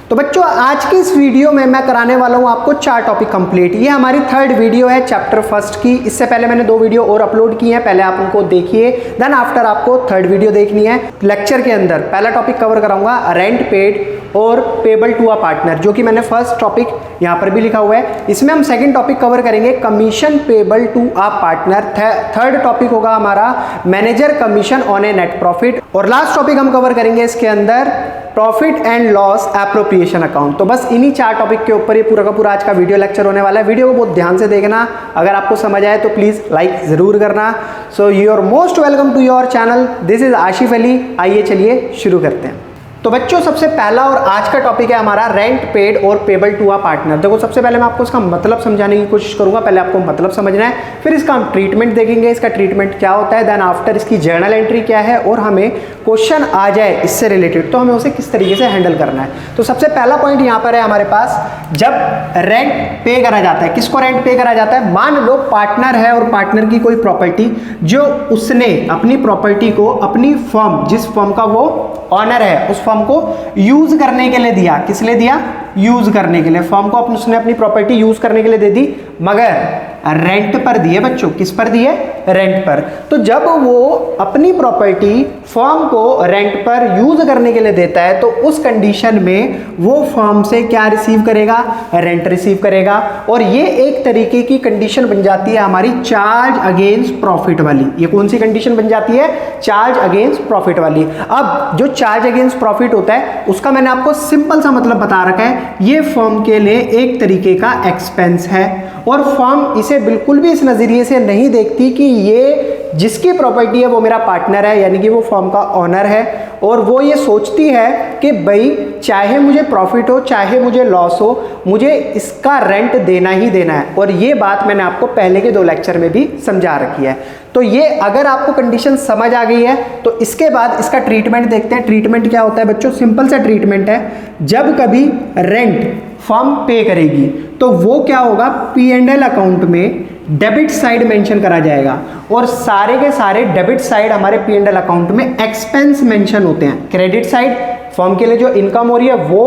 तो बच्चों आज की इस वीडियो में मैं कराने वाला हूं आपको 4 टॉपिक कंप्लीट। ये हमारी 3rd वीडियो है चैप्टर 1 की। इससे पहले मैंने 2 वीडियो और अपलोड की हैं, पहले आप उनको देखिए, देन आफ्टर आपको 3rd वीडियो देखनी है। लेक्चर के अंदर पहला टॉपिक कवर कराऊंगा रेंट पेड और पेबल टू अ पार्टनर, जो कि मैंने फर्स्ट टॉपिक यहाँ पर भी लिखा हुआ है। इसमें हम सेकंड टॉपिक कवर करेंगे commission payable to a partner. Third topic होगा हमारा manager commission on a net profit, और लास्ट टॉपिक हम कवर करेंगे इसके अंदर profit and loss appropriation account. तो बस इन्हीं 4 टॉपिक के ऊपर ये पूरा का पूरा आज का वीडियो लेक्चर होने वाला है। वीडियो को बहुत ध्यान से देखना, अगर आपको समझ आए तो प्लीज लाइक जरूर करना। So you are most welcome to your channel, this is Asif Ali. आइए चलिए शुरू करते हैं। तो बच्चों सबसे पहला और आज का टॉपिक है हमारा रेंट पेड और पेबल टू अ पार्टनर। देखो सबसे पहले मैं आपको इसका मतलब समझाने की कोशिश करूंगा। पहले आपको मतलब समझना है, फिर इसका हम ट्रीटमेंट देखेंगे, इसका ट्रीटमेंट क्या होता है, देन आफ्टर इसकी जर्नल एंट्री क्या है, और हमें क्वेश्चन आ जाए इससे रिलेटेड तो हमें उसे किस तरीके से हैंडल करना है। तो सबसे पहला पॉइंट यहाँ पर है हमारे पास, जब रेंट पे करा जाता है, किसको रेंट पे करा जाता है? मान लो पार्टनर है और पार्टनर की कोई प्रॉपर्टी जो उसने अपनी प्रॉपर्टी को अपनी फर्म, जिस फर्म का वो ऑनर है, उस फर्म को यूज करने के लिए दिया। किस लिए दिया? यूज करने के लिए। फर्म को उसने अपनी प्रॉपर्टी यूज करने के लिए दे दी, मगर रेंट पर दिए। बच्चों किस पर दिए? रेंट पर। तो जब वो अपनी प्रॉपर्टी फर्म को रेंट पर यूज करने के लिए देता है तो उस कंडीशन में वो फर्म से क्या रिसीव करेगा? रेंट रिसीव करेगा। और ये एक तरीके की कंडीशन बन जाती है हमारी चार्ज अगेंस्ट प्रॉफिट वाली। ये कौन सी कंडीशन बन जाती है? चार्ज अगेंस्ट प्रॉफिट वाली। अब जो चार्ज अगेंस्ट प्रॉफिट होता है उसका मैंने आपको सिंपल सा मतलब बता रखा है। ये फर्म के लिए एक तरीके का एक्सपेंस है, और फर्म इसे बिल्कुल भी इस नजरिए से नहीं देखती कि ये जिसकी प्रॉपर्टी है वो मेरा पार्टनर है, यानी कि वो फर्म का ऑनर है, और वो ये सोचती है कि भाई चाहे मुझे प्रॉफिट हो चाहे मुझे लॉस हो, मुझे इसका रेंट देना ही देना है। और ये बात मैंने आपको पहले के 2 लेक्चर में भी समझा रखी है। तो ये अगर आपको कंडीशन समझ आ गई है तो इसके बाद इसका ट्रीटमेंट देखते हैं। ट्रीटमेंट क्या होता है बच्चों? सिंपल सा ट्रीटमेंट है। जब कभी रेंट फर्म पे करेगी तो वो क्या होगा? P&L अकाउंट में डेबिट साइड मेंशन करा जाएगा, और सारे के सारे डेबिट साइड हमारे P&L अकाउंट में एक्सपेंस मेंशन होते हैं। क्रेडिट साइड फर्म के लिए जो इनकम हो रही है वो,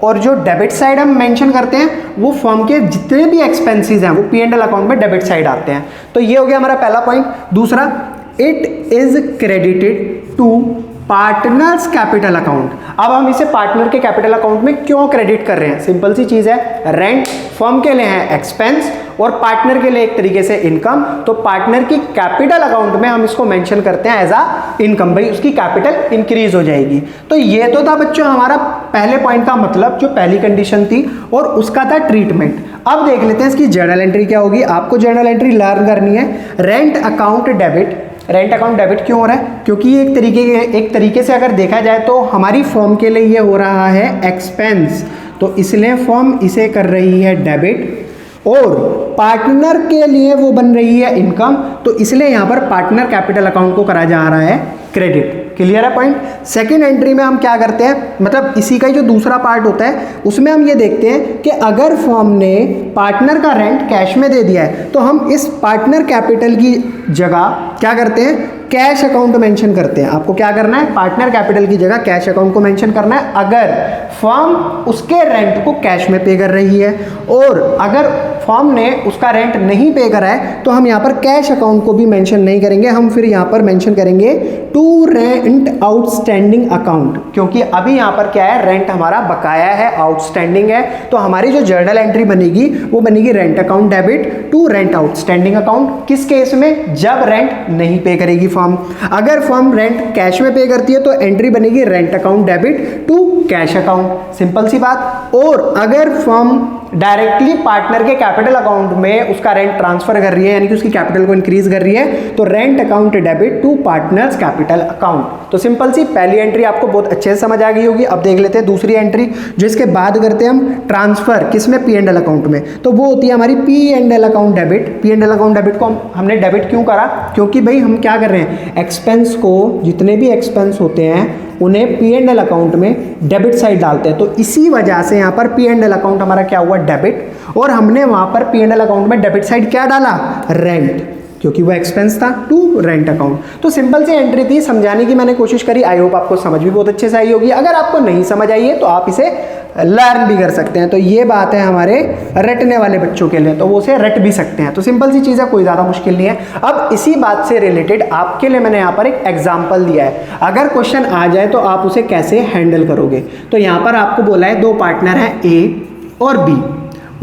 और जो डेबिट साइड हम मेंशन करते हैं वो फर्म के जितने भी एक्सपेंसेस हैं वो P&L अकाउंट में डेबिट साइड आते हैं। तो ये हो गया हमारा पहला पॉइंट। दूसरा, it is credited to partners capital account. अब हम इसे पार्टनर के कैपिटल अकाउंट में क्यों क्रेडिट कर रहे हैं? सिंपल सी चीज है, रेंट फर्म के लिए है एक्सपेंस और पार्टनर के लिए एक तरीके से इनकम। तो पार्टनर की कैपिटल अकाउंट में हम इसको मेंशन करते हैं एज अ इनकम, भाई उसकी कैपिटल इंक्रीज हो जाएगी। तो ये तो था बच्चों हमारा पहले पॉइंट का मतलब, जो पहली कंडीशन थी, और उसका था ट्रीटमेंट। अब देख लेते हैं इसकी जर्नल एंट्री क्या होगी। आपको जर्नल एंट्री लर्न करनी है। Rent account debit. Rent account debit क्यों हो रहा है? क्योंकि ये एक तरीके से अगर देखा जाए तो हमारी फर्म के लिए ये हो रहा है एक्सपेंस, तो इसलिए फर्म इसे कर रही है डेबिट, और पार्टनर के लिए वो बन रही है इनकम, तो इसलिए यहां पर पार्टनर कैपिटल अकाउंट को करा जा रहा है क्रेडिट। क्लियर है पॉइंट? सेकंड एंट्री में हम क्या करते हैं, मतलब इसी का ही जो दूसरा पार्ट होता है उसमें हम ये देखते हैं कि अगर फर्म ने पार्टनर का रेंट कैश में दे दिया है तो हम इस पार्टनर कैपिटल की जगह क्या करते हैं? कैश अकाउंट मेंशन करते हैं। आपको क्या करना है? पार्टनर कैपिटल की जगह कैश अकाउंट को मेंशन करना है अगर फर्म उसके रेंट को कैश में पे कर रही है, और अगर फर्म ने उसका रेंट नहीं पे करा है तो हम यहाँ पर कैश अकाउंट को भी मेंशन नहीं करेंगे। हम फिर यहाँ पर मेंशन करेंगे टू रेंट आउटस्टैंडिंग अकाउंट, क्योंकि अभी यहाँ पर क्या है? रेंट हमारा बकाया है, आउटस्टैंडिंग है। तो हमारी जो जर्नल एंट्री बनेगी वो बनेगी rent account debit to rent outstanding account. किस केस में? जब रेंट नहीं पे करेगी फर्म। अगर फर्म रेंट कैश में पे करती है तो एंट्री बनेगी rent account debit to cash account. Simple सी बात। और अगर फर्म डायरेक्टली पार्टनर के कैपिटल अकाउंट में उसका रेंट ट्रांसफर कर रही है, यानी कि उसकी कैपिटल को इंक्रीज कर रही है, तो rent account debit to partners capital account. तो सिंपल सी पहली एंट्री आपको बहुत अच्छे से समझ आ गई होगी। अब देख लेते हैं दूसरी एंट्री, जो इसके बाद करते हैं हम ट्रांसफर किसमें? P&L अकाउंट में। तो वो होती है हमारी P&L account debit. P&L account debit को हमने डेबिट क्यों करा? क्योंकि भाई हम क्या कर रहे हैं? एक्सपेंस को, जितने भी एक्सपेंस होते हैं उन्हें P&L अकाउंट में डेबिट साइड डालते हैं। तो इसी वजह से यहाँ पर P&L अकाउंट हमारा क्या हुआ? डेबिट। और हमने वहां पर P&L अकाउंट में डेबिट साइड क्या डाला? रेंट, क्योंकि वो एक्सपेंस था टू रेंट अकाउंट। तो सिंपल सी एंट्री थी, समझाने की मैंने कोशिश करी। आई होप आपको समझ भी बहुत अच्छे से आई होगी। अगर आपको नहीं समझ आई है तो आप इसे लर्न भी कर सकते हैं। तो ये बात है हमारे रटने वाले बच्चों के लिए, तो वो उसे रट भी सकते हैं। तो सिंपल सी चीज़ है, कोई ज़्यादा मुश्किल नहीं है। अब इसी बात से रिलेटेड आपके लिए मैंने यहाँ पर एक एग्जाम्पल दिया है, अगर क्वेश्चन आ जाए तो आप उसे कैसे हैंडल करोगे। तो यहाँ पर आपको बोला है दो पार्टनर हैं ए और बी,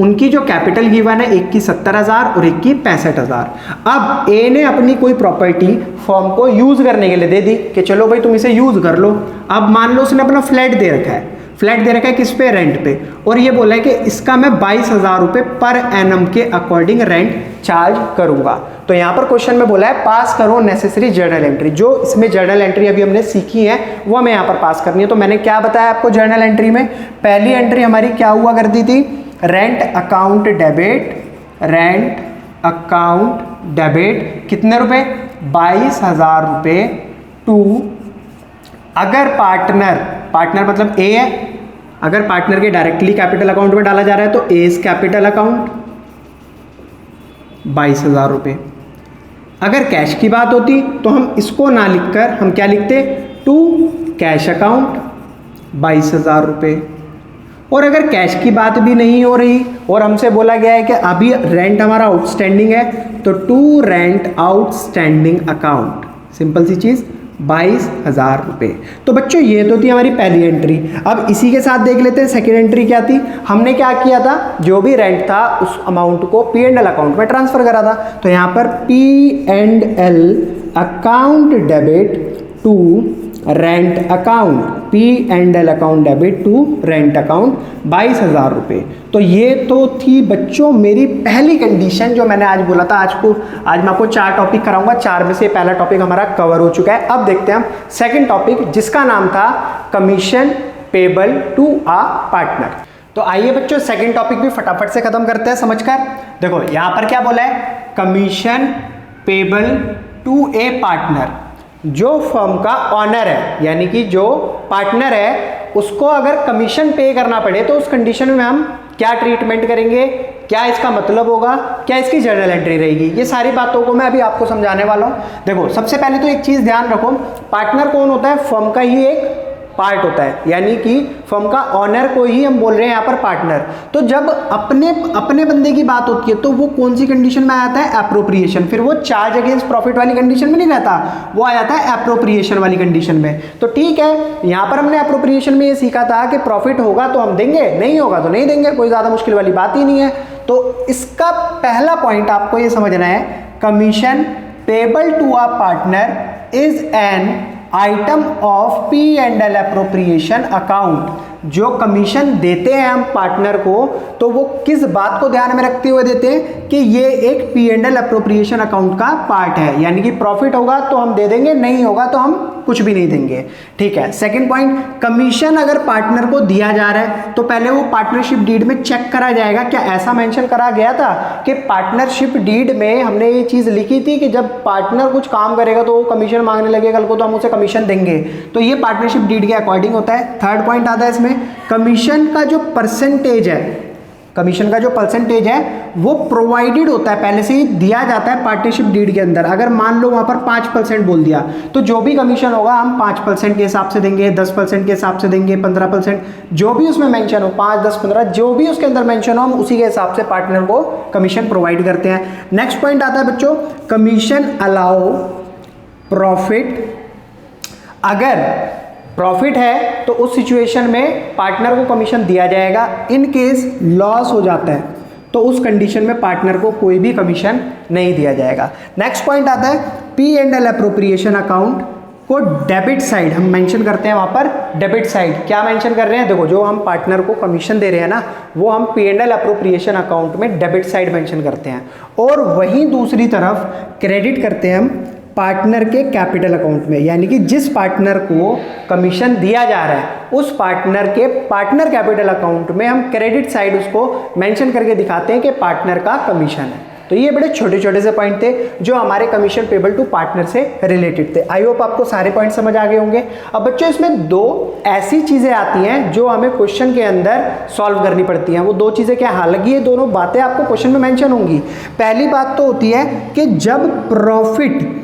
उनकी जो कैपिटल गिवन है, एक की 70,000 और एक की 65,000। अब ए ने अपनी कोई प्रॉपर्टी फर्म को यूज करने के लिए दे दी कि चलो भाई तुम इसे यूज कर लो। अब मान लो उसने अपना फ्लैट दे रखा है, फ्लैट दे रखा है किस पे, रेंट पे, और ये बोला है कि इसका मैं 22,000 रुपये पर एनम के अकॉर्डिंग रेंट चार्ज करूंगा। तो यहाँ पर क्वेश्चन में बोला है पास करो नेसेसरी जर्नल एंट्री। जो इसमें जर्नल एंट्री अभी हमने सीखी है वो हमें यहाँ पर पास करनी है। तो मैंने क्या बताया आपको जर्नल एंट्री में, पहली एंट्री हमारी क्या हुआ करती थी, rent account debit, rent account debit कितने रुपए, 22,000 रुपये टू, अगर पार्टनर मतलब ए है, अगर पार्टनर के डायरेक्टली कैपिटल अकाउंट में डाला जा रहा है तो एज कैपिटल अकाउंट 22,000 रुपये। अगर कैश की बात होती तो हम इसको ना लिखकर हम क्या लिखते, टू कैश अकाउंट 22,000 रुपये। और अगर कैश की बात भी नहीं हो रही और हमसे बोला गया है कि अभी रेंट हमारा आउटस्टैंडिंग है, तो to rent outstanding account, simple सी चीज़ 22,000 रुपये। तो बच्चों ये तो थी हमारी पहली एंट्री। अब इसी के साथ देख लेते हैं सेकेंड एंट्री क्या थी। हमने क्या किया था, जो भी रेंट था उस अमाउंट को P&L अकाउंट में ट्रांसफर करा था। तो यहाँ पर P&L account debit to rent account, P&L account debit to rent account 22,000 रुपये। तो ये तो थी बच्चों मेरी पहली कंडीशन जो मैंने आज बोला था। आज मैं आपको 4 टॉपिक कराऊंगा, 4 में से पहला टॉपिक हमारा कवर हो चुका है। अब देखते हैं हम सेकंड टॉपिक जिसका नाम था commission payable to a partner. तो आइए बच्चों सेकंड टॉपिक भी फटाफट से खत्म करते हैं समझकर। देखो यहाँ पर क्या बोला है, commission payable to a partner. जो फर्म का ऑनर है यानी कि जो पार्टनर है उसको अगर कमीशन पे करना पड़े तो उस कंडीशन में हम क्या ट्रीटमेंट करेंगे, क्या इसका मतलब होगा, क्या इसकी जर्नल एंट्री रहेगी, ये सारी बातों को मैं अभी आपको समझाने वाला हूं। देखो सबसे पहले तो एक चीज ध्यान रखो, पार्टनर कौन होता है, फर्म का ही एक पार्ट होता है, यानी कि फर्म का ऑनर को ही हम बोल रहे हैं यहाँ पर पार्टनर। तो जब अपने बंदे की बात होती है तो वो कौन सी कंडीशन में आता है, एप्रोप्रिएशन। फिर वो चार्ज अगेंस्ट प्रॉफिट वाली कंडीशन में नहीं रहता, वो आ जाता है एप्रोप्रिएशन वाली कंडीशन में। तो ठीक है, यहाँ पर हमने एप्रोप्रिएशन में ये सीखा था कि प्रॉफिट होगा तो हम देंगे, नहीं होगा तो नहीं देंगे, कोई ज़्यादा मुश्किल वाली बात ही नहीं है। तो इसका पहला पॉइंट आपको ये समझना है, commission payable to a partner is an item of P&L appropriation account. जो कमीशन देते हैं हम पार्टनर को तो वो किस बात को ध्यान में रखते हुए देते हैं कि ये एक P&L अप्रोप्रिएशन अकाउंट का पार्ट है, यानी कि प्रॉफिट होगा तो हम दे देंगे, नहीं होगा तो हम कुछ भी नहीं देंगे। ठीक है, सेकंड पॉइंट, कमीशन अगर पार्टनर को दिया जा रहा है तो पहले वो पार्टनरशिप डीड में चेक करा जाएगा, क्या ऐसा मेंशन करा गया था कि पार्टनरशिप डीड में हमने ये चीज लिखी थी कि जब पार्टनर कुछ काम करेगा तो वो कमीशन मांगने लगे कल को तो हम उसे कमीशन देंगे। तो ये पार्टनरशिप डीड के अकॉर्डिंग होता है। थर्ड पॉइंट आता है इसमें, कमीशन का जो परसेंटेज है, कमीशन का जो परसेंटेज है वो प्रोवाइडेड होता है, पहले से ही दिया जाता है पार्टनरशिप डीड के अंदर। अगर मान लो वहां पर 5% बोल दिया तो जो भी कमीशन होगा हम 5% के हिसाब से देंगे, 10% के हिसाब से देंगे, 15%, जो भी उसमें मेंशन हो, 5, 10, 15 जो भी उसके अंदर मेंशन हो हम उसी के हिसाब से पार्टनर को कमीशन प्रोवाइड करते हैं। नेक्स्ट पॉइंट आता है बच्चों, कमीशन अलाउ प्रॉफिट। अगर प्रॉफिट है तो उस सिचुएशन में पार्टनर को कमीशन दिया जाएगा। इन केस लॉस हो जाता है तो उस कंडीशन में पार्टनर को कोई भी कमीशन नहीं दिया जाएगा। नेक्स्ट पॉइंट आता है, P&L अप्रोप्रिएशन अकाउंट को डेबिट साइड हम मेंशन करते हैं। वहां पर डेबिट साइड क्या मेंशन कर रहे हैं, देखो जो हम पार्टनर को कमीशन दे रहे हैं ना वो हम P&L अप्रोप्रिएशन अकाउंट में डेबिट साइड मेंशन करते हैं, और वहीं दूसरी तरफ क्रेडिट करते हैं हम पार्टनर के कैपिटल अकाउंट में, यानी कि जिस पार्टनर को कमीशन दिया जा रहा है उस पार्टनर के पार्टनर कैपिटल अकाउंट में हम क्रेडिट साइड उसको मेंशन करके दिखाते हैं कि पार्टनर का कमीशन है। तो ये बड़े छोटे छोटे से पॉइंट थे जो हमारे कमीशन पेबल टू पार्टनर से रिलेटेड थे। आई होप आपको सारे पॉइंट समझ आ गए होंगे। अब बच्चों इसमें 2 ऐसी चीजें आती हैं जो हमें क्वेश्चन के अंदर सॉल्व करनी पड़ती हैं। वो 2 चीजें क्या, हालांकि ये दोनों बातें आपको क्वेश्चन में मेंशन होंगी। पहली बात तो होती है कि जब प्रॉफिट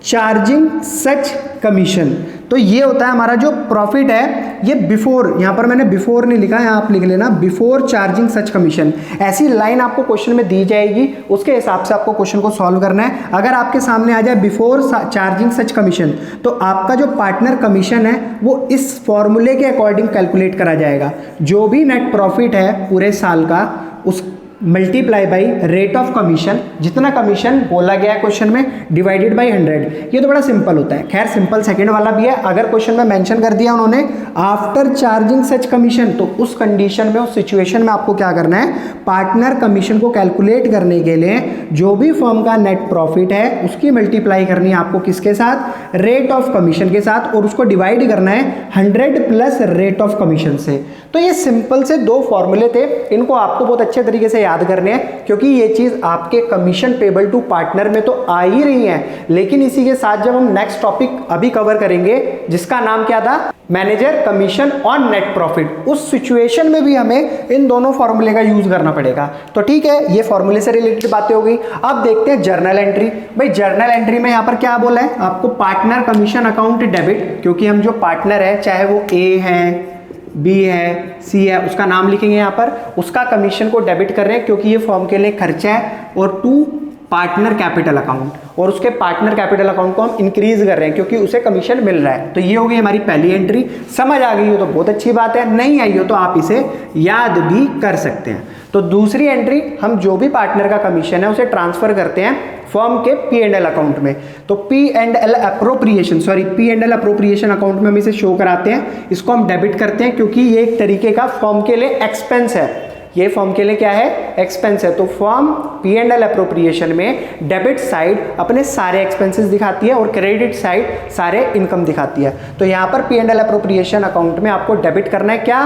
चार्जिंग सच कमीशन। तो ये होता है हमारा जो प्रॉफिट है, ये बिफोर, यहाँ पर मैंने बिफोर नहीं लिखा है, आप लिख लेना बिफोर चार्जिंग सच कमीशन। ऐसी लाइन आपको क्वेश्चन में दी जाएगी, उसके हिसाब से आपको क्वेश्चन को सॉल्व करना है। अगर आपके सामने आ जाए बिफोर चार्जिंग सच कमीशन, तो आपका जो पार्टनर कमीशन है वो इस फॉर्मूले के अकॉर्डिंग कैलकुलेट करा जाएगा। जो भी नेट प्रॉफिट है पूरे साल का, उस multiply by rate of commission, जितना कमीशन बोला गया है क्वेश्चन में, डिवाइडेड बाई 100। ये तो बड़ा सिंपल होता है। खैर सिंपल सेकंड वाला भी है। अगर क्वेश्चन में मेंशन कर दिया उन्होंने आफ्टर चार्जिंग सच कमीशन, तो उस कंडीशन में, उस सिचुएशन में आपको क्या करना है, पार्टनर कमीशन को कैलकुलेट करने के लिए जो भी फर्म का नेट प्रॉफिट है उसकी मल्टीप्लाई करनी है आपको किसके साथ, रेट ऑफ कमीशन के साथ, और उसको डिवाइड करना है 100 प्लस रेट ऑफ कमीशन से। तो ये सिंपल से दो फॉर्मूले थे, इनको आपको बहुत अच्छे तरीके से याद करने हैं, क्योंकि ये चीज आपके कमीशन पेबल टू पार्टनर में तो आ ही रही है। लेकिन इसी के साथ जब हम नेक्स्ट टॉपिक अभी कवर करेंगे, जिसका नाम क्या था, manager commission on net profit, उस सिचुएशन में भी हमें इन दोनों फॉर्मूले का यूज करना पड़ेगा। तो ठीक है, ये फॉर्मूले से रिलेटेड बातें हो गई। अब देखते हैं जर्नल एंट्री। भाई जर्नल एंट्री में यहाँ पर क्या बोला है आपको, पार्टनर कमीशन अकाउंट डेबिट, क्योंकि हम जो पार्टनर है, चाहे वो ए है, बी है, सी है, उसका नाम लिखेंगे यहाँ पर, उसका कमीशन को डेबिट कर रहे हैं क्योंकि ये फर्म के लिए खर्चा है। और 2 पार्टनर कैपिटल अकाउंट, और उसके पार्टनर कैपिटल अकाउंट को हम इंक्रीज कर रहे हैं क्योंकि उसे कमीशन मिल रहा है। तो ये हो गई हमारी पहली एंट्री। समझ आ गई हो तो बहुत अच्छी बात है, नहीं आई हो तो आप इसे याद भी कर सकते हैं। तो दूसरी एंट्री, हम जो भी पार्टनर का कमीशन है उसे ट्रांसफर करते हैं फर्म के P&L अकाउंट में। तो P&L अप्रोप्रिएशन अकाउंट में हम इसे शो कराते हैं, इसको हम डेबिट करते हैं क्योंकि ये एक तरीके का फर्म के लिए एक्सपेंस है। ये फर्म के लिए क्या है, एक्सपेंस है। तो फर्म P&L अप्रोप्रिएशन में डेबिट साइड अपने सारे एक्सपेंसेस दिखाती है और क्रेडिट साइड सारे इनकम दिखाती है। तो यहाँ पर P&L अप्रोप्रिएशन अकाउंट में आपको डेबिट करना है क्या,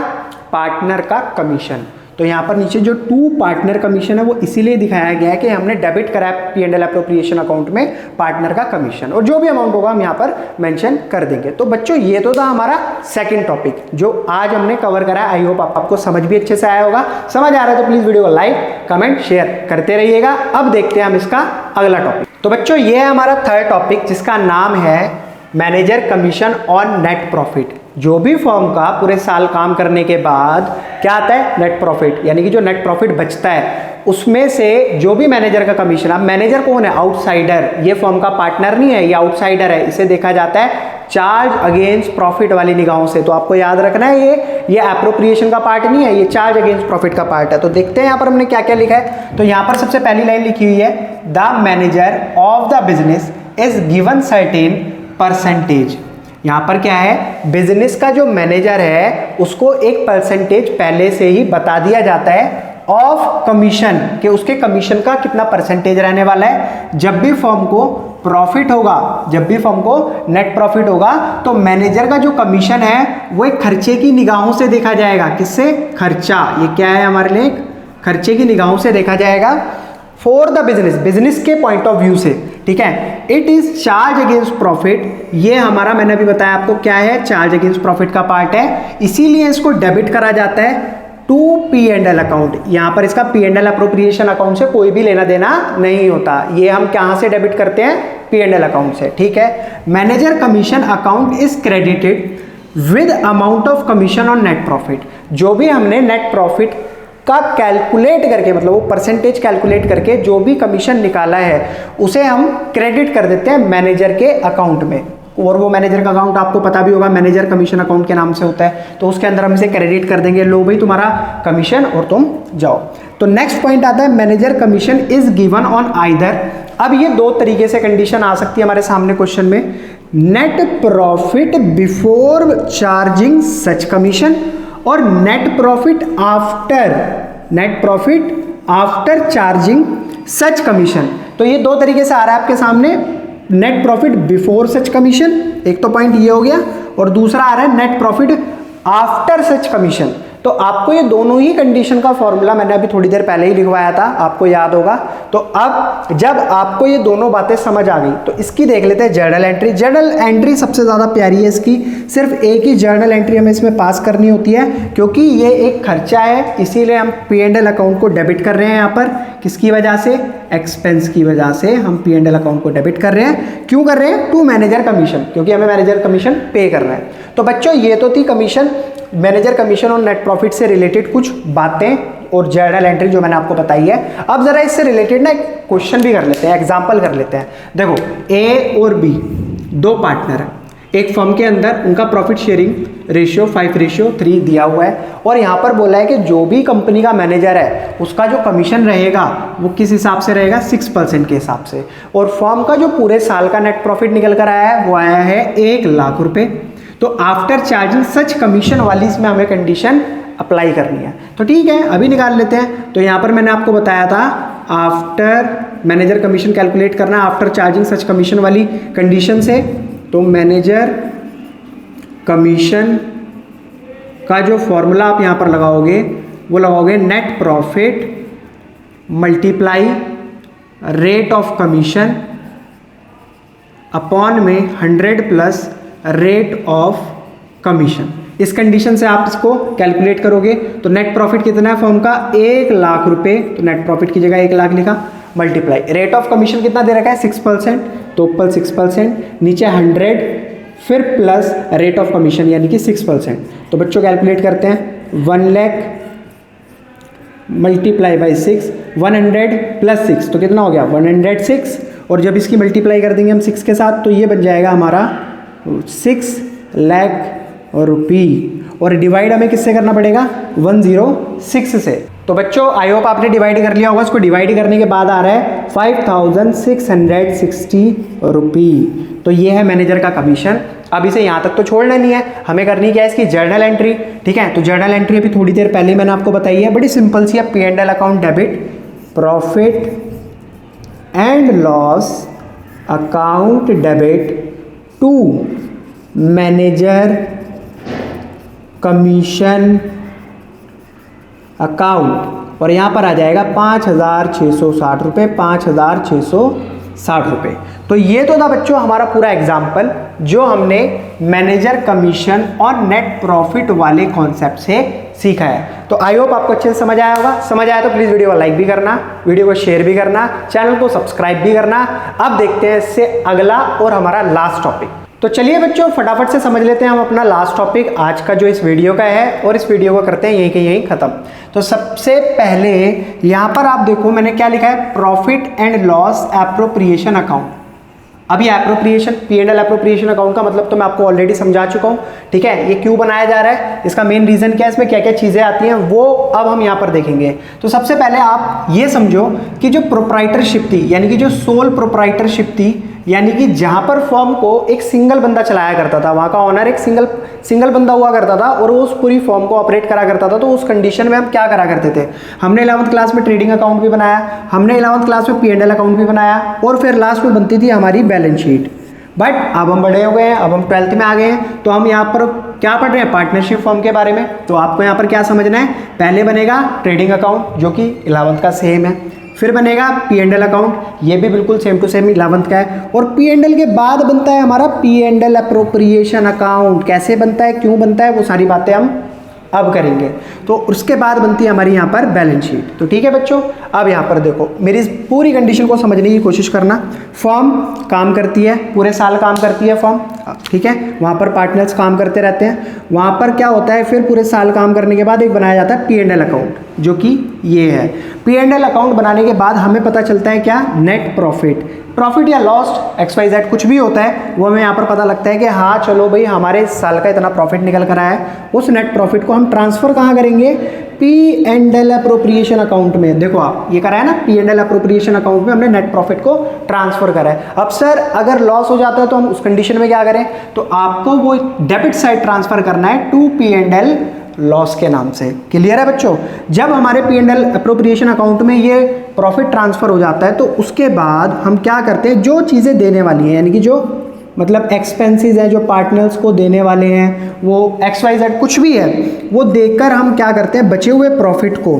पार्टनर का कमीशन। तो यहाँ पर नीचे जो 2 पार्टनर कमीशन है वो इसीलिए दिखाया गया है कि हमने डेबिट करा है P&L अप्रोप्रिएशन अकाउंट में पार्टनर का कमीशन, और जो भी अमाउंट होगा हम यहाँ पर मेंशन कर देंगे। तो बच्चों ये तो था हमारा सेकंड टॉपिक जो आज हमने कवर करा है। आई होप आपको समझ भी अच्छे से आया होगा। समझ आ रहा है तो प्लीज वीडियो को लाइक कमेंट शेयर करते रहिएगा। अब देखते हैं हम इसका अगला टॉपिक। तो बच्चों ये है हमारा थर्ड टॉपिक, जिसका नाम है manager commission on net profit. जो भी फर्म का पूरे साल काम करने के बाद क्या आता है, नेट प्रॉफिट, यानी कि जो नेट प्रॉफिट बचता है उसमें से जो भी मैनेजर का कमीशन, अब मैनेजर कौन है, आउटसाइडर, ये फर्म का पार्टनर नहीं है, ये आउटसाइडर है, इसे देखा जाता है चार्ज अगेंस्ट प्रॉफिट वाली निगाहों से। तो आपको याद रखना है ये एप्रोप्रिएशन का पार्ट नहीं है, ये चार्ज अगेंस्ट प्रॉफिट का पार्ट है। तो देखते हैं यहाँ पर हमने क्या क्या लिखा है। तो यहाँ पर सबसे पहली लाइन लिखी हुई है, the manager of the business is given certain percentage. यहाँ पर क्या है, बिजनेस का जो मैनेजर है उसको एक परसेंटेज पहले से ही बता दिया जाता है ऑफ कमीशन, कि उसके कमीशन का कितना परसेंटेज रहने वाला है। जब भी फर्म को प्रॉफिट होगा, जब भी फर्म को नेट प्रॉफिट होगा, तो मैनेजर का जो कमीशन है वो एक खर्चे की निगाहों से देखा जाएगा। किससे, खर्चा, ये क्या है हमारे लिए, खर्चे की निगाहों से देखा जाएगा फॉर द बिजनेस, बिजनेस के पॉइंट ऑफ व्यू से। ठीक है, it is charge against profit, ये हमारा, मैंने अभी बताया आपको क्या है, चार्ज अगेंस्ट प्रॉफिट का पार्ट है, इसीलिए इसको डेबिट करा जाता है टू P&L अकाउंट। यहां पर इसका P&L अप्रोप्रिएशन अकाउंट से कोई भी लेना देना नहीं होता, ये हम कहां से डेबिट करते हैं, P&L अकाउंट से। ठीक है, manager commission account is credited with amount of commission on net profit. जो भी हमने नेट प्रॉफिट का कैलकुलेट करके, मतलब वो परसेंटेज कैलकुलेट करके जो भी कमीशन निकाला है उसे हम क्रेडिट कर देते हैं मैनेजर के अकाउंट में। और वो मैनेजर का अकाउंट आपको पता भी होगा, मैनेजर कमीशन अकाउंट के नाम से होता है। तो उसके अंदर हम इसे क्रेडिट कर देंगे, लो भाई तुम्हारा कमीशन और तुम जाओ। तो नेक्स्ट पॉइंट आता है, manager commission is given on either. अब ये दो तरीके से कंडीशन आ सकती है हमारे सामने क्वेश्चन में, net profit before charging such commission और net profit after charging such commission. तो ये दो तरीके से आ रहा है आपके सामने, नेट प्रॉफिट बिफोर सच कमीशन, एक तो पॉइंट ये हो गया, और दूसरा आ रहा है net profit after such commission. तो आपको ये दोनों ही कंडीशन का फॉर्मूला मैंने अभी थोड़ी देर पहले ही लिखवाया था, आपको याद होगा। तो अब जब आपको ये दोनों बातें समझ आ गई तो इसकी देख लेते हैं जर्नल एंट्री। जर्नल एंट्री सबसे ज़्यादा प्यारी है इसकी, सिर्फ एक ही जर्नल एंट्री हमें इसमें पास करनी होती है, क्योंकि ये एक खर्चा है, इसीलिए हम P&L अकाउंट को डेबिट कर रहे हैं। यहाँ पर किसकी वजह से? एक्सपेंस की वजह से हम P&L अकाउंट को डेबिट कर रहे हैं। क्यों कर रहे हैं? टू मैनेजर कमीशन, क्योंकि हमें मैनेजर कमीशन पे करना है। तो बच्चों ये तो थी कमीशन, मैनेजर कमीशन और नेट प्रॉफिट से रिलेटेड कुछ बातें और जर्नल एंट्री जो मैंने आपको बताई है। अब जरा इससे रिलेटेड ना एक क्वेश्चन भी कर लेते हैं, एग्जांपल कर लेते हैं। देखो ए और बी दो पार्टनर हैं एक फर्म के अंदर, उनका प्रॉफिट शेयरिंग रेशियो 5:3 दिया हुआ है, और यहाँ पर बोला है कि जो भी कंपनी का मैनेजर है उसका जो कमीशन रहेगा वो किस हिसाब से रहेगा? 6% के हिसाब से। और फर्म का जो पूरे साल का नेट प्रॉफिट निकल कर आया है वो आया है 1 लाख रुपए। तो आफ्टर चार्जिंग सच कमीशन वाली इसमें हमें कंडीशन अप्लाई करनी है। तो ठीक है, अभी निकाल लेते हैं। तो यहाँ पर मैंने आपको बताया था आफ्टर मैनेजर कमीशन कैलकुलेट करना आफ्टर चार्जिंग सच कमीशन वाली कंडीशन से। तो मैनेजर कमीशन का जो फॉर्मूला आप यहाँ पर लगाओगे वो लगाओगे net profit multiply rate of commission upon में 100 प्लस रेट ऑफ कमीशन। इस कंडीशन से आप इसको कैलकुलेट करोगे तो नेट प्रॉफिट कितना है फर्म का? 1 लाख रुपए। तो नेट प्रॉफिट की जगह 1 लाख लिखा, मल्टीप्लाई रेट ऑफ कमीशन कितना दे रखा है? 6%। तो ऊपर 6%, नीचे 100, फिर प्लस रेट ऑफ कमीशन यानी कि 6%। तो बच्चों कैलकुलेट करते हैं, 1 लाख मल्टीप्लाई बाई 6, 100 प्लस 6 तो कितना हो गया? 106। और जब इसकी मल्टीप्लाई कर देंगे हम 6 के साथ तो ये बन जाएगा हमारा 6 लाख रुपी। और डिवाइड हमें किससे करना पड़ेगा? 106 से। तो बच्चों आई होप आपने डिवाइड कर लिया होगा। इसको डिवाइड करने के बाद आ रहा है 5660 रुपी। तो ये है मैनेजर का कमीशन। अब इसे यहाँ तक तो छोड़ना नहीं है, हमें करनी क्या है? इसकी जर्नल एंट्री। ठीक है, तो जर्नल एंट्री अभी थोड़ी देर पहले मैंने आपको बताई है, बड़ी सिंपल सी है। P&L account debit profit and loss account debit to manager commission account, और यहाँ पर आ जाएगा 5660 रुपये, 5660 रुपये। तो ये तो था बच्चों हमारा पूरा एग्जाम्पल जो हमने मैनेजर कमीशन और नेट प्रॉफिट वाले कॉन्सेप्ट से सीखा है। तो आई होप आपको अच्छे से समझ आया होगा। समझ आया तो प्लीज़ वीडियो को लाइक भी करना, वीडियो को शेयर भी करना, चैनल को सब्सक्राइब भी करना। अब देखते हैं इससे अगला और हमारा लास्ट टॉपिक। तो चलिए बच्चों फटाफट से समझ लेते हैं हम अपना लास्ट टॉपिक आज का जो इस वीडियो का है, और इस वीडियो को करते हैं यहीं के यहीं खत्म। तो सबसे पहले यहाँ पर आप देखो मैंने क्या लिखा है? Profit and loss appropriation account. अब ये एप्रोप्रिएशन P&L एप्रोप्रिएशन अकाउंट का मतलब तो मैं आपको ऑलरेडी समझा चुका हूँ। ठीक है, ये क्यों बनाया जा रहा है, इसका मेन रीजन क्या है, इसमें क्या क्या चीजें आती हैं वो अब हम यहाँ पर देखेंगे। तो सबसे पहले आप ये समझो कि जो प्रोप्राइटरशिप थी यानी कि जो सोल प्रोप्राइटरशिप थी, यानी कि जहां पर फर्म को एक सिंगल बंदा चलाया करता था, वहां का ऑनर एक सिंगल बंदा हुआ करता था और वो उस पूरी फर्म को ऑपरेट करा करता था। तो उस कंडीशन में हम क्या करा करते थे? हमने 11th क्लास में ट्रेडिंग अकाउंट भी बनाया, हमने 11th क्लास में P&L अकाउंट भी बनाया, और फिर लास्ट में बनती थी हमारी बैलेंस शीट। बट अब हम बड़े हो गए हैं, अब हम 12th में आ गए हैं, तो हम यहाँ पर क्या पढ़ रहे हैं? पार्टनरशिप फर्म के बारे में। तो आपको यहाँ पर क्या समझना है? पहले बनेगा ट्रेडिंग अकाउंट जो कि 11th का सेम है, फिर बनेगा P&L अकाउंट, ये भी बिल्कुल सेम टू सेम 11th का है, और P&L के बाद बनता है हमारा P&L एप्रोप्रिएशन अकाउंट। कैसे बनता है, क्यों बनता है, वो सारी बातें हम अब करेंगे। तो उसके बाद बनती है हमारी यहाँ पर बैलेंस शीट। तो ठीक है बच्चों, अब यहाँ पर देखो मेरी इस पूरी कंडीशन को समझने की कोशिश करना। फर्म काम करती है, पूरे साल काम करती है फर्म, ठीक है, वहाँ पर पार्टनर्स काम करते रहते हैं। वहाँ पर क्या होता है, फिर पूरे साल काम करने के बाद एक बनाया जाता है P&L अकाउंट जो कि ये है। P&L अकाउंट बनाने के बाद हमें पता चलता है क्या? नेट प्रॉफिट या लॉस्ट XYZ कुछ भी होता है वो हमें यहाँ पर पता लगता है कि हाँ चलो भाई हमारे इस साल का इतना प्रॉफिट निकल कर आया है। उस नेट प्रॉफिट को हम ट्रांसफर कहाँ करेंगे? P&L एप्रोप्रिएशन अकाउंट में। देखो आप ये करा है ना, P&L एप्रोप्रिएशन अकाउंट में हमने नेट प्रॉफिट को ट्रांसफर करा है। अब सर अगर लॉस हो जाता है तो हम उस कंडीशन में क्या करें? तो आपको वो डेबिट साइड ट्रांसफर करना है टू P&L लॉस के नाम से। क्लियर है बच्चों? जब हमारे P&L एप्रोप्रिएशन अकाउंट में ये प्रॉफिट ट्रांसफर हो जाता है तो उसके बाद हम क्या करते हैं? जो चीज़ें देने वाली हैं यानी कि जो मतलब एक्सपेंसेस हैं जो पार्टनर्स को देने वाले हैं, वो XYZ कुछ भी है, वो देकर हम क्या करते हैं, बचे हुए प्रॉफिट को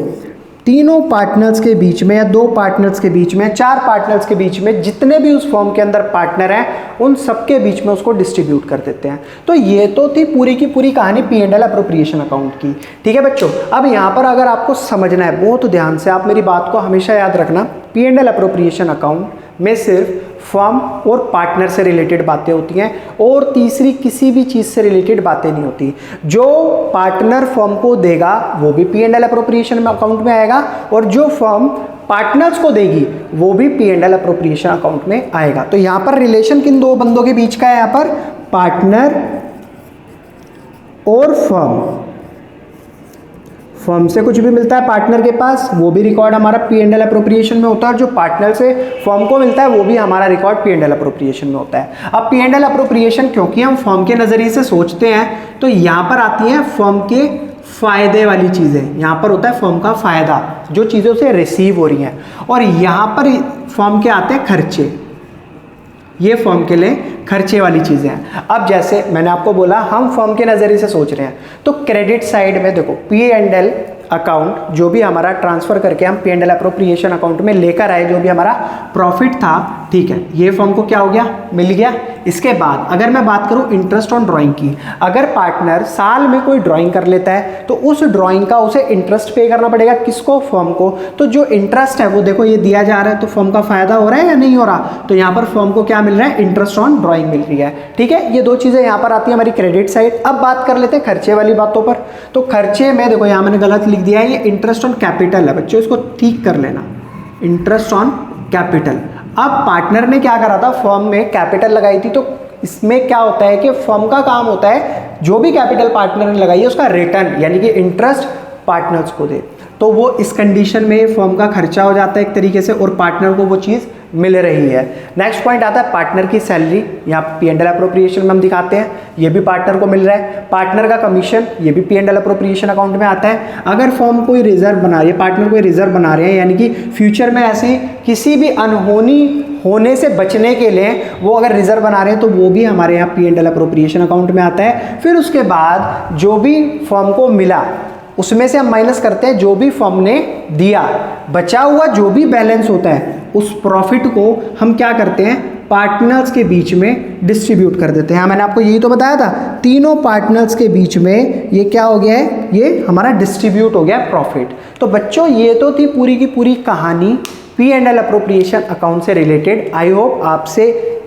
तीनों पार्टनर्स के बीच में या 2 पार्टनर्स के बीच में, 4 पार्टनर्स के बीच में, जितने भी उस फर्म के अंदर पार्टनर हैं उन सबके बीच में उसको डिस्ट्रीब्यूट कर देते हैं। तो ये तो थी पूरी की पूरी कहानी P&L अप्रोप्रिएशन अकाउंट की। ठीक है बच्चों, अब यहाँ पर अगर आपको समझना है बहुत ध्यान से, आप मेरी बात को हमेशा याद रखना, P&L अप्रोप्रिएशन अकाउंट में सिर्फ फर्म और पार्टनर से रिलेटेड बातें होती हैं और तीसरी किसी भी चीज़ से रिलेटेड बातें नहीं होती। जो पार्टनर फर्म को देगा वो भी P&L अप्रोप्रिएशन अकाउंट में आएगा और जो फर्म पार्टनर्स को देगी वो भी P&L अप्रोप्रिएशन अकाउंट में आएगा। तो यहाँ पर रिलेशन किन 2 बंदों के बीच का है, यहाँ पर पार्टनर और फर्म से कुछ भी मिलता है पार्टनर के पास वो भी रिकॉर्ड हमारा P&L अप्रोप्रिएशन में होता है, और जो पार्टनर से फर्म को मिलता है वो भी हमारा रिकॉर्ड P&L अप्रोप्रिएशन में होता है। अब P&L अप्रोप्रिएशन क्योंकि हम फर्म के नज़रिए से सोचते हैं तो यहाँ पर आती है फर्म के फायदे वाली चीज़ें, यहाँ पर होता है फर्म का फायदा, जो चीज़ें उसे रिसीव हो रही हैं, और यहाँ पर फर्म के आते हैं खर्चे, ये फर्म के लिए खर्चे वाली चीज़ें हैं। अब जैसे मैंने आपको बोला हम फर्म के नज़रिए से सोच रहे हैं, तो क्रेडिट साइड में देखो P&L अकाउंट जो भी हमारा ट्रांसफ़र करके हम P&L अप्रोप्रिएशन अकाउंट में लेकर आए, जो भी हमारा प्रॉफिट था, ठीक है, ये फर्म को क्या हो गया, मिल गया। इसके बाद अगर मैं बात करूं इंटरेस्ट ऑन ड्राइंग की, अगर पार्टनर साल में कोई ड्राइंग कर लेता है तो उस ड्राइंग का उसे इंटरेस्ट पे करना पड़ेगा, किसको, फर्म को। तो जो इंटरेस्ट है वो देखो ये दिया जा रहा है, तो फर्म का फायदा हो रहा है या नहीं हो रहा, तो यहाँ पर फर्म को क्या मिल रहा है, इंटरेस्ट ऑन ड्राइंग मिल रही है। ठीक है, ये 2 चीज़ें यहाँ पर आती है हमारी क्रेडिट साइड। अब बात कर लेते हैं खर्चे वाली बातों पर। तो खर्चे में देखो यहाँ मैंने गलत लिख दिया है, ये इंटरेस्ट ऑन कैपिटल है बच्चों, इसको ठीक कर लेना, इंटरेस्ट ऑन कैपिटल। अब पार्टनर ने क्या करा था, फर्म में कैपिटल लगाई थी, तो इसमें क्या होता है कि फर्म का काम होता है जो भी कैपिटल पार्टनर ने लगाई है उसका रिटर्न यानी कि इंटरेस्ट पार्टनर्स को दे। तो वो इस कंडीशन में फर्म का खर्चा हो जाता है एक तरीके से, और पार्टनर को वो चीज़ मिल रही है। नेक्स्ट पॉइंट आता है पार्टनर की सैलरी, यहाँ P&L अप्रोप्रिएशन में हम दिखाते हैं, ये भी पार्टनर को मिल रहा है। पार्टनर का कमीशन, ये भी P&L अप्रोप्रिएशन अकाउंट में आता है। अगर फर्म कोई रिजर्व बना रही है, पार्टनर कोई रिजर्व बना रहे हैं, यानी कि फ्यूचर में ऐसी किसी भी अनहोनी होने से बचने के लिए वो अगर रिजर्व बना रहे हैं तो वो भी हमारे यहाँ P&L अप्रोप्रिएशन अकाउंट में आता है। फिर उसके बाद जो भी फर्म को मिला उसमें से हम माइनस करते हैं जो भी फर्म ने दिया, बचा हुआ जो भी बैलेंस होता है उस प्रॉफिट को हम क्या करते हैं, पार्टनर्स के बीच में डिस्ट्रीब्यूट कर देते हैं। मैंने आपको यही तो बताया था, तीनों पार्टनर्स के बीच में ये क्या हो गया है, ये हमारा डिस्ट्रीब्यूट हो गया प्रॉफिट। तो बच्चों ये तो थी पूरी की पूरी कहानी P&L अप्रोप्रिएशन अकाउंट से रिलेटेड। आई होप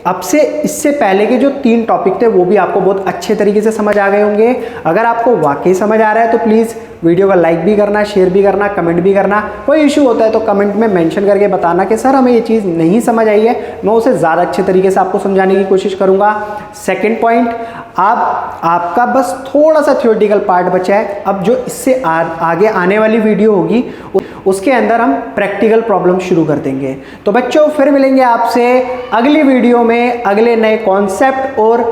आपसे इससे पहले के जो 3 टॉपिक थे वो भी आपको बहुत अच्छे तरीके से समझ आ गए होंगे। अगर आपको वाकई समझ आ रहा है तो प्लीज़ वीडियो का लाइक भी करना, शेयर भी करना, कमेंट भी करना। कोई इशू होता है तो कमेंट में मेंशन करके बताना कि सर हमें ये चीज़ नहीं समझ आई है, मैं उसे ज़्यादा अच्छे तरीके से आपको समझाने की कोशिश करूँगा। सेकेंड पॉइंट, आपका बस थोड़ा सा थ्योरेटिकल पार्ट बचा है। अब जो इससे आगे आने वाली वीडियो होगी उसके अंदर हम प्रैक्टिकल प्रॉब्लम शुरू कर देंगे। तो बच्चों फिर मिलेंगे आपसे अगली वीडियो में अगले नए कॉन्सेप्ट और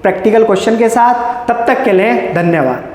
प्रैक्टिकल क्वेश्चन के साथ। तब तक के लिए धन्यवाद।